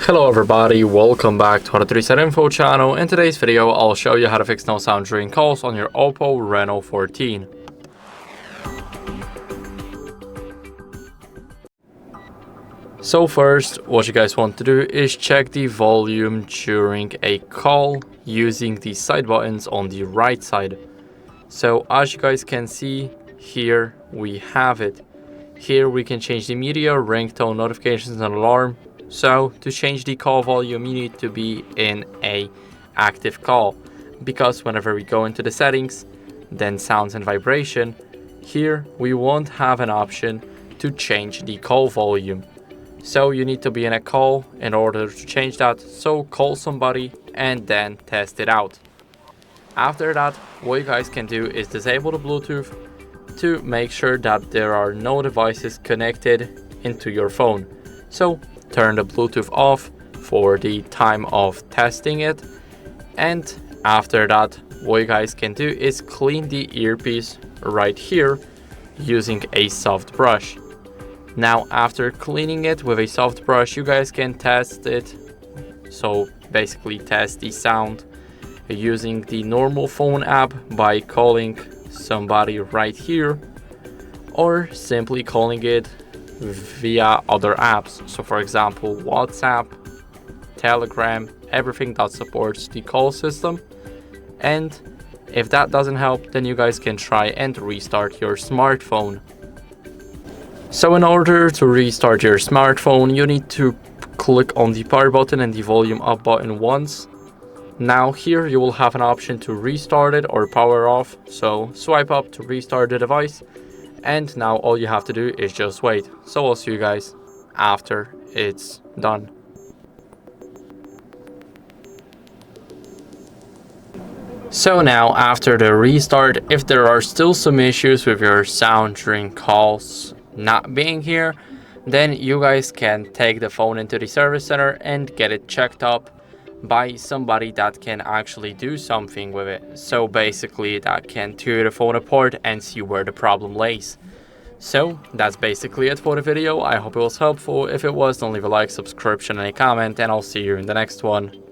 Hello everybody, welcome back to HardReset.Info channel. In today's video, I'll show you how to fix no sound during calls on your OPPO Reno 14. So first, what you guys want to do is check the volume during a call using the side buttons on the right side. So as you guys can see, here we have it. Here we can change the media, ringtone, notifications, and alarm. So to change the call volume, you need to be in a active call, because whenever we go into the settings, then sounds and vibration, here we won't have an option to change the call volume. So you need to be in a call in order to change that. So call somebody and then test it out. After that, what you guys can do is disable the Bluetooth to make sure that there are no devices connected into your phone. So turn the Bluetooth off for the time of testing it, and after that, what you guys can do is clean the earpiece right here using a soft brush. Now after cleaning it with a soft brush, you guys can test it. So basically test the sound using the normal phone app by calling somebody right here, or simply calling it via other apps. So for example, WhatsApp, Telegram, everything that supports the call system. And if that doesn't help, then you guys can try and restart your smartphone. So in order to restart your smartphone, you need to click on the power button and the volume up button once. Now here you will have an option to restart it or power off. So swipe up to restart the device. And now all you have to do is just wait. So I'll see you guys after it's done. So now after the restart, if there are still some issues with your sound during calls not being here, then you guys can take the phone into the service center and get it checked up by somebody that can actually do something with it. So basically that can tear the phone apart and see where the problem lays. So that's basically it for the video. I hope it was helpful. If it was, don't leave a like, subscription, and a comment, and I'll see you in the next one.